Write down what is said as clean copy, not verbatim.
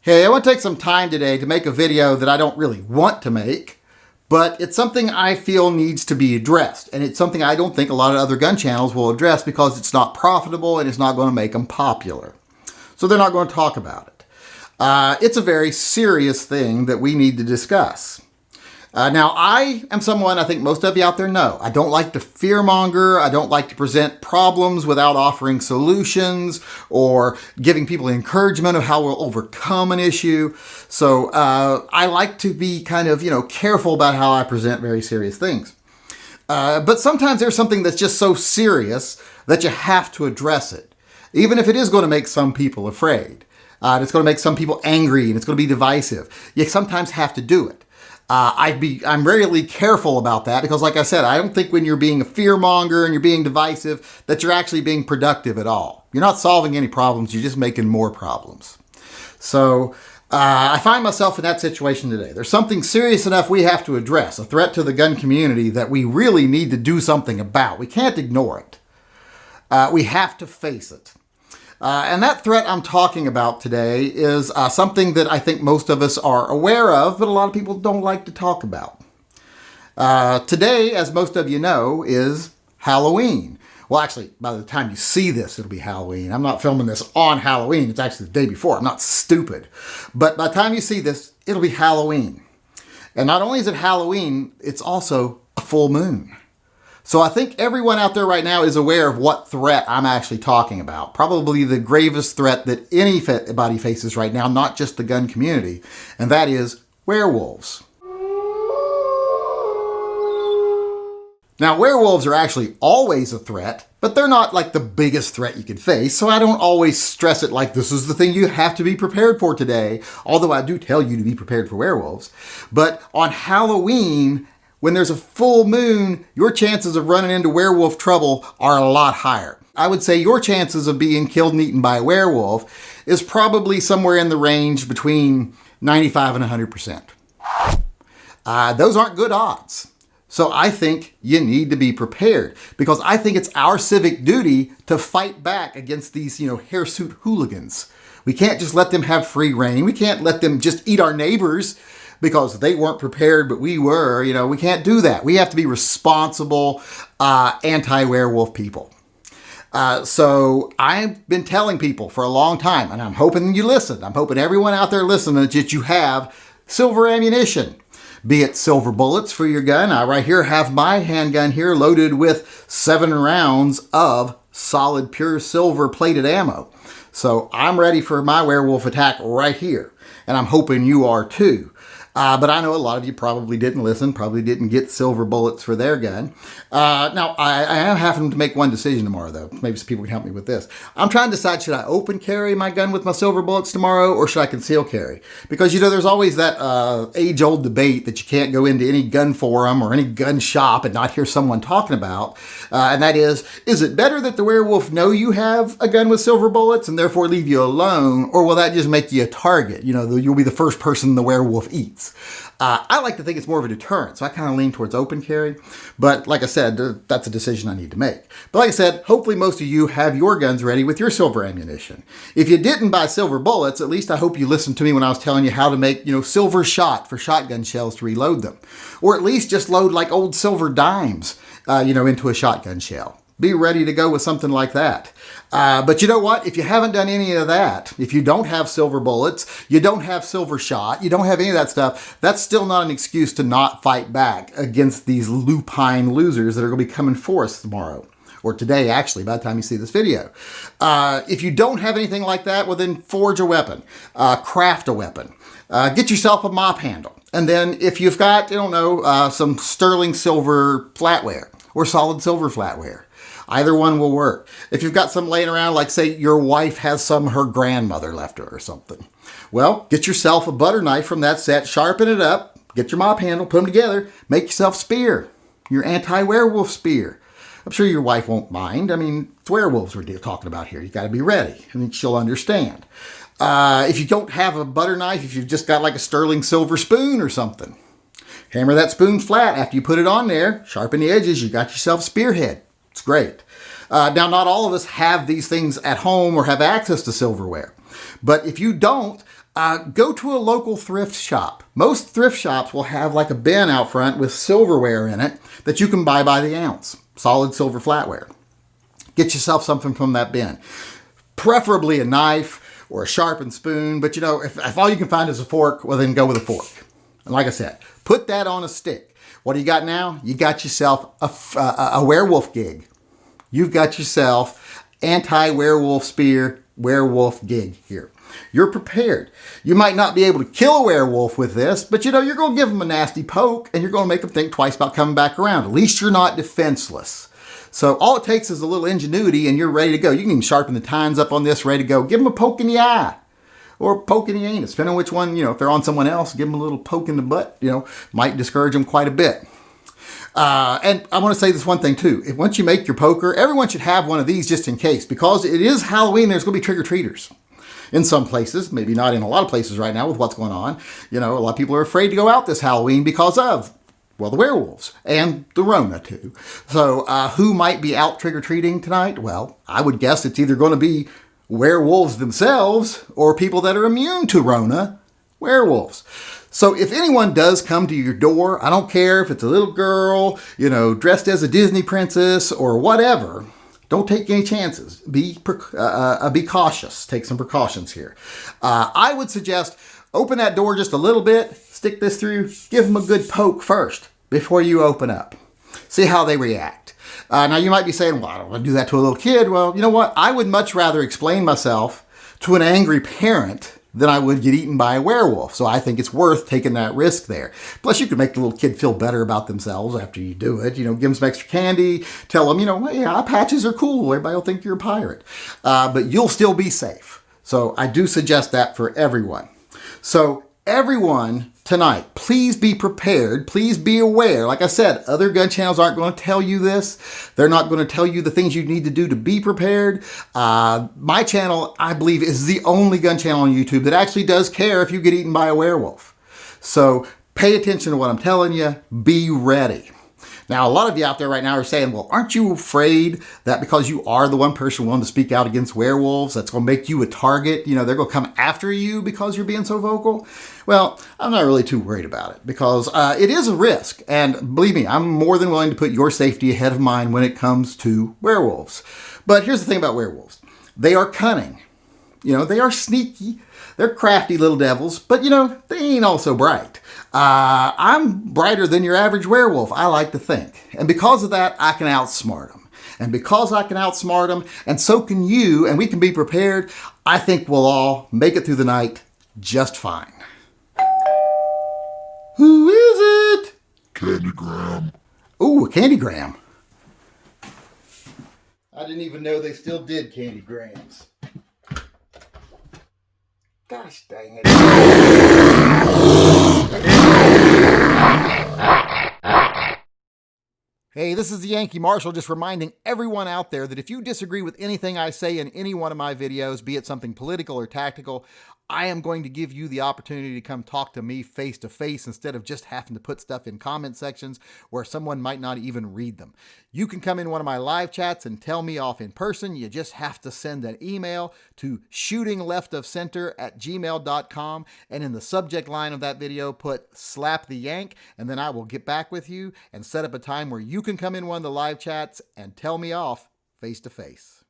Hey, I want to take some time today to make a video that I don't really want to make, but it's something I feel needs to be addressed. And it's something I don't think a lot of other gun channels will address because it's not profitable and it's not going to make them popular. So they're not going to talk about it. It's a very serious thing that we need to discuss. Now, I am someone I think most of you out there know. I don't like to fearmonger. I don't like to present problems without offering solutions or giving people encouragement of how we'll overcome an issue. So I like to be kind of, careful about how I present very serious things. But sometimes there's something that's just so serious that you have to address it, even if it is going to make some people afraid. It's going to make some people angry and it's going to be divisive. You sometimes have to do it. I'm really careful about that because, like I said, I don't think when you're being a fearmonger and you're being divisive that you're actually being productive at all. You're not solving any problems. You're just making more problems. So I find myself in that situation today. There's something serious enough we have to address, a threat to the gun community that we really need to do something about. We can't ignore it. We have to face it. And that threat I'm talking about today is something that I think most of us are aware of, but a lot of people don't like to talk about. Today, as most of you know, is Halloween. Well, actually, by the time you see this, it'll be Halloween. I'm not filming this on Halloween. It's actually the day before. I'm not stupid. But by the time you see this, it'll be Halloween. And not only is it Halloween, it's also a full moon. So I think everyone out there right now is aware of what threat I'm actually talking about. Probably the gravest threat that anybody faces right now, not just the gun community, and that is werewolves. Now, werewolves are actually always a threat, but they're not like the biggest threat you could face, so I don't always stress it like this is the thing you have to be prepared for today, although I do tell you to be prepared for werewolves. But on Halloween, when there's a full moon, your chances of running into werewolf trouble are a lot higher. I would say your chances of being killed and eaten by a werewolf is probably somewhere in the range between 95 and 100%. Those aren't good odds. So I think you need to be prepared because I think it's our civic duty to fight back against these, hirsute hooligans. We can't just let them have free reign. We can't let them just eat our neighbors because they weren't prepared, but we were. We can't do that. We have to be responsible, anti-werewolf people. So I've been telling people for a long time, and I'm hoping you listen. I'm hoping everyone out there listening that you have silver ammunition, be it silver bullets for your gun. I right here have my handgun here loaded with 7 rounds of solid pure silver plated ammo. So I'm ready for my werewolf attack right here, and I'm hoping you are too. But I know a lot of you probably didn't listen, probably didn't get silver bullets for their gun. Now, I am having to make one decision tomorrow, though. Maybe some people can help me with this. I'm trying to decide, should I open carry my gun with my silver bullets tomorrow, or should I conceal carry? Because, there's always that age-old debate that you can't go into any gun forum or any gun shop and not hear someone talking about. And that is it better that the werewolf know you have a gun with silver bullets and therefore leave you alone, or will that just make you a target? You'll be the first person the werewolf eats. I like to think it's more of a deterrent, so I kind of lean towards open carry. But like I said, that's a decision I need to make. But like I said, hopefully most of you have your guns ready with your silver ammunition. If you didn't buy silver bullets, at least I hope you listened to me when I was telling you how to make, silver shot for shotgun shells to reload them. Or at least just load like old silver dimes, into a shotgun shell. Be ready to go with something like that. But you know what? If you haven't done any of that, if you don't have silver bullets, you don't have silver shot, you don't have any of that stuff, that's still not an excuse to not fight back against these lupine losers that are going to be coming for us tomorrow. Or today, actually, by the time you see this video. If you don't have anything like that, well then forge a weapon, craft a weapon, get yourself a mop handle. And then if you've got, some sterling silver flatware or solid silver flatware, either one will work. If you've got some laying around, like say your wife has some her grandmother left her or something, well, get yourself a butter knife from that set, sharpen it up, get your mop handle, put them together, make yourself a spear, your anti-werewolf spear. I'm sure your wife won't mind. It's werewolves we're talking about here. You got to be ready. She'll understand. If you don't have a butter knife, if you've just got like a sterling silver spoon or something, Hammer that spoon flat after you put it on there. Sharpen the edges. You got yourself a spearhead. It's great. Now, not all of us have these things at home or have access to silverware. But if you don't, go to a local thrift shop. Most thrift shops will have like a bin out front with silverware in it that you can buy by the ounce. Solid silver flatware. Get yourself something from that bin. Preferably a knife or a sharpened spoon. But if all you can find is a fork, well, then go with a fork. And like I said, put that on a stick. What do you got now? You got yourself a werewolf gig. You've got yourself anti-werewolf spear, werewolf gig here. You're prepared. You might not be able to kill a werewolf with this, but you're going to give them a nasty poke and you're going to make them think twice about coming back around. At least you're not defenseless. So all it takes is a little ingenuity and you're ready to go. You can even sharpen the tines up on this, ready to go. Give them a poke in the eye or a poke in the anus, depending on which one, if they're on someone else, give them a little poke in the butt, might discourage them quite a bit. And I want to say this one thing too. Once you make your poker, everyone should have one of these just in case, because it is Halloween. There's going to be trick-or-treaters in some places, maybe not in a lot of places right now with what's going on. A lot of people are afraid to go out this Halloween because of, well, the werewolves and the Rona too. So who might be out trick-or-treating tonight? Well, I would guess it's either going to be werewolves themselves or people that are immune to Rona, werewolves. So if anyone does come to your door, I don't care if it's a little girl, dressed as a Disney princess or whatever, don't take any chances. Be cautious. Take some precautions here. I would suggest open that door just a little bit, stick this through, give them a good poke first before you open up. See how they react. Now you might be saying, well, I don't want to do that to a little kid. Well, you know what? I would much rather explain myself to an angry parent than I would get eaten by a werewolf. So I think it's worth taking that risk there. Plus, you can make the little kid feel better about themselves after you do it. Give them some extra candy. Tell them, eye patches are cool. Everybody will think you're a pirate. But you'll still be safe. So I do suggest that for everyone. So everyone tonight, please be prepared. Please be aware. Like I said, other gun channels aren't going to tell you this. They're not going to tell you the things you need to do to be prepared. My channel, I believe, is the only gun channel on YouTube that actually does care if you get eaten by a werewolf. So pay attention to what I'm telling you. Be ready. Now, a lot of you out there right now are saying, well, aren't you afraid that because you are the one person willing to speak out against werewolves, that's going to make you a target? They're going to come after you because you're being so vocal? Well, I'm not really too worried about it because it is a risk. And believe me, I'm more than willing to put your safety ahead of mine when it comes to werewolves. But here's the thing about werewolves. They are cunning. They are sneaky. They're crafty little devils, but they ain't all so bright. I'm brighter than your average werewolf, I like to think. And because of that, I can outsmart them. And because I can outsmart them, and so can you, and we can be prepared, I think we'll all make it through the night just fine. Who is it? Candygram. Ooh, a Candygram. I didn't even know they still did Candygrams. Gosh dang it. Hey, this is the Yankee Marshal just reminding everyone out there that if you disagree with anything I say in any one of my videos, be it something political or tactical, I am going to give you the opportunity to come talk to me face to face instead of just having to put stuff in comment sections where someone might not even read them. You can come in one of my live chats and tell me off in person. You just have to send an email to shootingleftofcenter@gmail.com, and in the subject line of that video put slap the yank, and then I will get back with you and set up a time where you can come in one of the live chats and tell me off face to face.